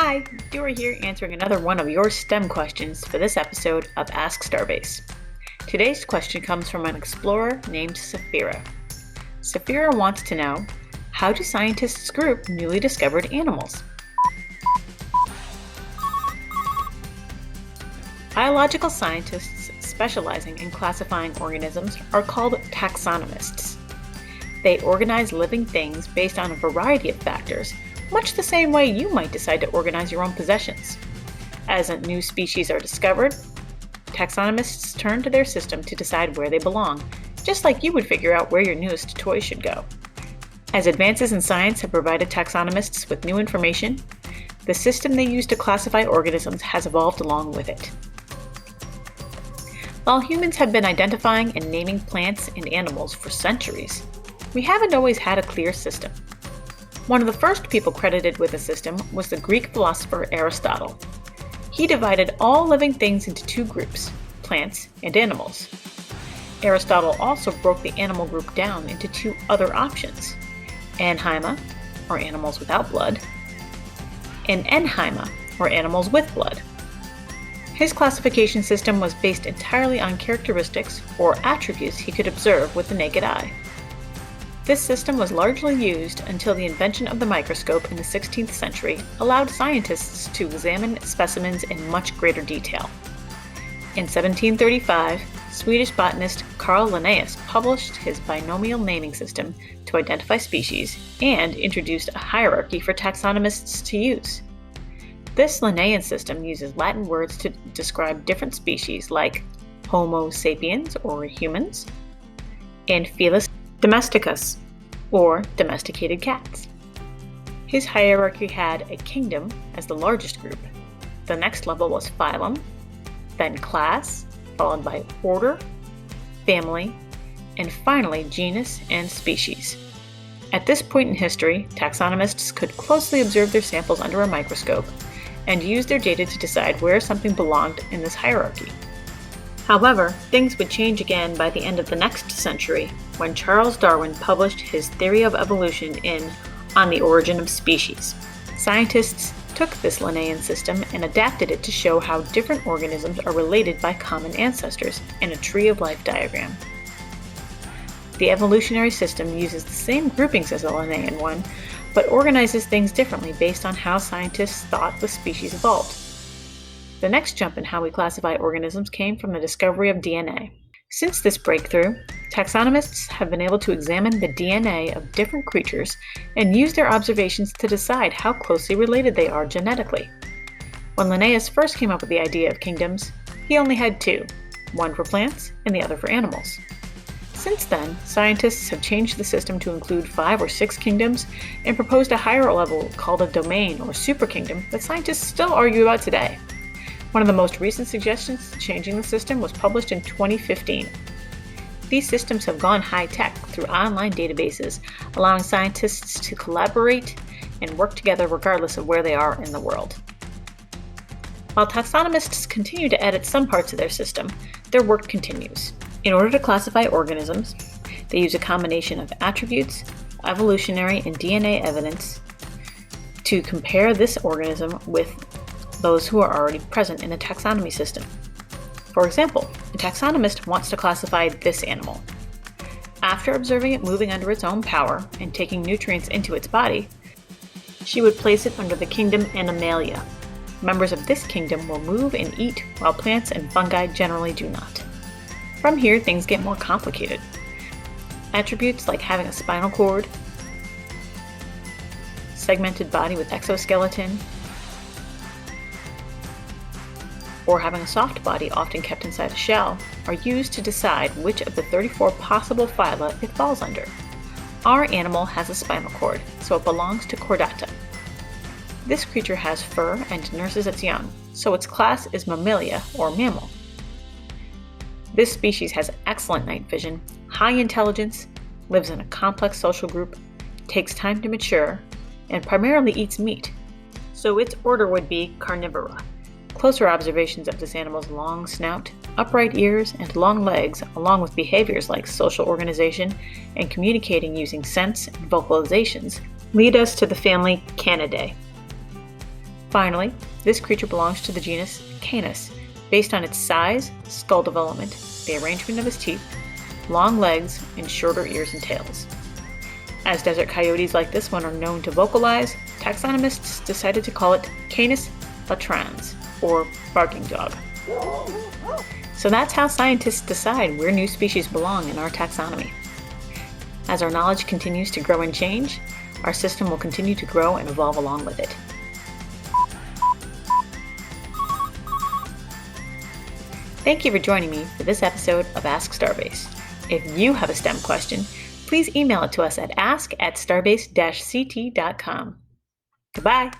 Hi, Dora here answering another one of your STEM questions for this episode of Ask Starbase. Today's question comes from an explorer named Safira. Safira wants to know, how do scientists group newly discovered animals? Biological scientists specializing in classifying organisms are called taxonomists. They organize living things based on a variety of factors, much the same way you might decide to organize your own possessions. As a new species are discovered, taxonomists turn to their system to decide where they belong, just like you would figure out where your newest toy should go. As advances in science have provided taxonomists with new information, the system they use to classify organisms has evolved along with it. While humans have been identifying and naming plants and animals for centuries, we haven't always had a clear system. One of the first people credited with a system was the Greek philosopher Aristotle. He divided all living things into two groups, plants and animals. Aristotle also broke the animal group down into two other options, Anhyma, or animals without blood, and Enhyma, or animals with blood. His classification system was based entirely on characteristics or attributes he could observe with the naked eye. This system was largely used until the invention of the microscope in the 16th century allowed scientists to examine specimens in much greater detail. In 1735, Swedish botanist Carl Linnaeus published his binomial naming system to identify species and introduced a hierarchy for taxonomists to use. This Linnaean system uses Latin words to describe different species like Homo sapiens, or humans, and Felis domesticus, or domesticated cats. His hierarchy had a kingdom as the largest group. The next level was phylum, then class, followed by order, family, and finally genus and species. At this point in history, taxonomists could closely observe their samples under a microscope and use their data to decide where something belonged in this hierarchy. However, things would change again by the end of the next century when Charles Darwin published his theory of evolution in On the Origin of Species. Scientists took this Linnaean system and adapted it to show how different organisms are related by common ancestors in a tree of life diagram. The evolutionary system uses the same groupings as the Linnaean one, but organizes things differently based on how scientists thought the species evolved. The next jump in how we classify organisms came from the discovery of DNA. Since this breakthrough, taxonomists have been able to examine the DNA of different creatures and use their observations to decide how closely related they are genetically. When Linnaeus first came up with the idea of kingdoms, he only had two, one for plants and the other for animals. Since then, scientists have changed the system to include 5 or 6 kingdoms and proposed a higher level called a domain or superkingdom that scientists still argue about today. One of the most recent suggestions to changing the system was published in 2015. These systems have gone high-tech through online databases, allowing scientists to collaborate and work together regardless of where they are in the world. While taxonomists continue to edit some parts of their system, their work continues. In order to classify organisms, they use a combination of attributes, evolutionary and DNA evidence to compare this organism with those who are already present in a taxonomy system. For example, a taxonomist wants to classify this animal. After observing it moving under its own power and taking nutrients into its body, she would place it under the kingdom Animalia. Members of this kingdom will move and eat, while plants and fungi generally do not. From here, things get more complicated. Attributes like having a spinal cord, segmented body with exoskeleton, or having a soft body often kept inside a shell, are used to decide which of the 34 possible phyla it falls under. Our animal has a spinal cord, so it belongs to Chordata. This creature has fur and nurses its young, so its class is Mammalia or mammal. This species has excellent night vision, high intelligence, lives in a complex social group, takes time to mature, and primarily eats meat, so its order would be Carnivora. Closer observations of this animal's long snout, upright ears, and long legs, along with behaviors like social organization and communicating using sense and vocalizations, lead us to the family Canidae. Finally, this creature belongs to the genus Canis, based on its size, skull development, the arrangement of its teeth, long legs, and shorter ears and tails. As desert coyotes like this one are known to vocalize, taxonomists decided to call it Canis latrans, or barking dog. So that's how scientists decide where new species belong in our taxonomy. As our knowledge continues to grow and change, our system will continue to grow and evolve along with it. Thank you for joining me for this episode of Ask Starbase. If you have a STEM question, please email it to us at ask@starbase-ct.com. Goodbye!